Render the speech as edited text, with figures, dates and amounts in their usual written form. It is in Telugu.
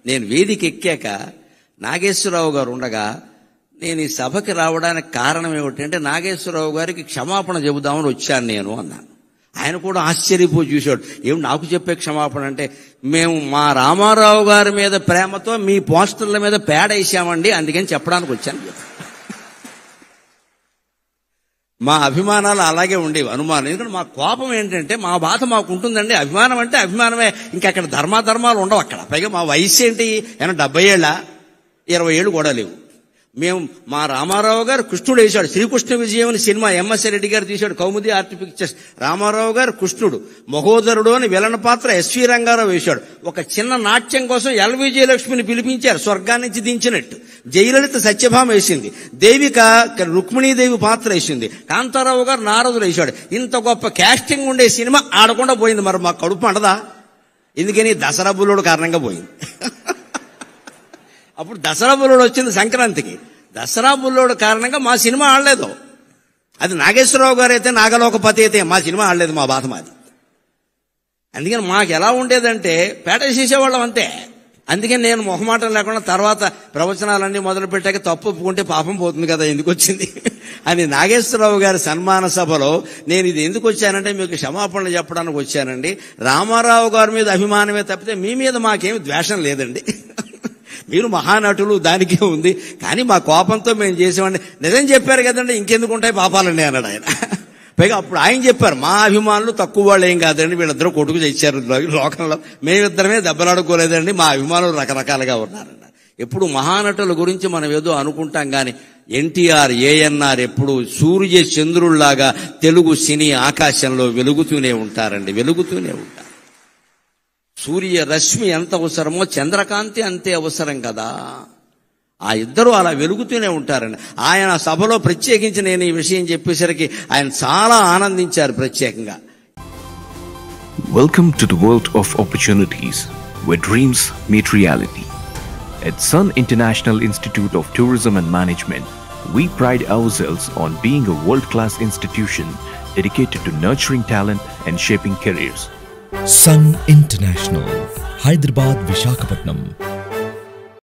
నేను వేదిక ఎక్కాక నాగేశ్వరరావు గారు ఉండగా నేను ఈ సభకి రావడానికి కారణం ఏమిటంటే నాగేశ్వరరావు గారికి క్షమాపణ చెబుదామని వచ్చాను నేను అన్నాను. ఆయన కూడా ఆశ్చర్యపోయి చూశాడు. ఏమి నాకు చెప్పే క్షమాపణ అంటే, మేము మా రామారావు గారి మీద ప్రేమతో మీ పోస్టర్ల మీద పేడ వేసామండి, అందుకని చెప్పడానికి వచ్చాను. మా అభిమానాలు అలాగే ఉండేవి, అనుమానం. ఎందుకంటే మా కోపం ఏంటంటే, మా బాధ మాకు ఉంటుందండి. అభిమానం అంటే అభిమానమే, ఇంకా అక్కడ ధర్మాధర్మాలు ఉండవు అక్కడ. పైగా మా వయసు ఏంటి, 70 ఏళ్ళ, 20 ఏళ్ళు కూడా లేవు. మేము మా రామారావు గారు కృష్ణుడు వేశాడు. శ్రీకృష్ణ విజయం అని సినిమా ఎంఎస్ రెడ్డి గారు తీశాడు, కౌముది ఆర్ట్ పిక్చర్స్. రామారావు గారు కృష్ణుడు, మహోదరుడు అని విలన్ పాత్ర ఎస్వి రంగారావు వేశాడు. ఒక చిన్న నాట్యం కోసం ఎల్వి జయలక్ష్మిని పిలిపించారు, స్వర్గాన్నించి దించినట్టు. జయలలిత సత్యభామ వేసింది, దేవిక రుక్మిణీదేవి పాత్ర వేసింది, కాంతారావు గారు నారదుడు వేశాడు. ఇంత గొప్ప క్యాస్టింగ్ ఉండే సినిమా ఆడకుండా పోయింది. మరి మాకు కడుపు అంటదా? ఎందుకని? దసరా బుల్లుడు కారణంగా పోయింది. అప్పుడు దసరా బుల్లోడు వచ్చింది సంక్రాంతికి. దసరా బుల్లోడు కారణంగా మా సినిమా ఆడలేదు. అది నాగేశ్వరరావు గారు అయితే, నాగలోకపతి అయితే మా సినిమా ఆడలేదు. మా బాధ మాది. అందుకని మాకు ఎలా ఉండేదంటే పేట చేసేవాళ్ళం అంతే. అందుకని నేను మొహమాటం లేకుండా తర్వాత ప్రవచనాలన్నీ మొదలు పెట్టాక తప్పు ఒప్పుకుంటే పాపం పోతుంది కదా, ఎందుకు వచ్చింది అని నాగేశ్వరరావు గారి సన్మాన సభలో నేను ఇది ఎందుకు వచ్చానంటే మీకు క్షమాపణలు చెప్పడానికి వచ్చానండి. రామారావు గారి మీద అభిమానమే తప్పితే మీ మీద మాకేమి ద్వేషం లేదండి. మీరు మహానటులు, దానికే ఉంది, కానీ మా కోపంతో మేము చేసేవాడిని. నిజం చెప్పారు కదండి, ఇంకెందుకు ఉంటాయి పాపాలండి అన్నాడు ఆయన. పైగా అప్పుడు ఆయన చెప్పారు, మా అభిమానులు తక్కువ వాళ్ళు ఏం కాదండి, వీళ్ళిద్దరూ కొడుకు తెచ్చారు లోకంలో, మేమిద్దరమే దెబ్బలాడుకోలేదండి, మా అభిమానులు రకరకాలుగా ఉన్నారన్నారు. ఎప్పుడు మహానటుల గురించి మనం ఏదో అనుకుంటాం కానీ ఎన్టీఆర్, ఏఎన్ఆర్ ఎప్పుడు సూర్య చంద్రుల్లాగా తెలుగు సినీ ఆకాశంలో వెలుగుతూనే ఉంటారండి, వెలుగుతూనే ఉంటారు. సూర్య రశ్మి ఎంత అవసరమో చంద్రకాంతి అంతే అవసరం కదా. ఆ ఇద్దరు అలా వెలుగుతూనే ఉంటారండి. ఆయన సభలో ప్రత్యేకించి నేను ఈ విషయం చెప్పేసరికి ఆయన చాలా ఆనందించారు ప్రత్యేకంగా. Welcome to the world of opportunities where dreams meet reality. At Sun International Institute of Tourism and Management, we pride ourselves on being a world-class institution dedicated to nurturing talent and shaping careers. Sun International, Hyderabad, Visakhapatnam.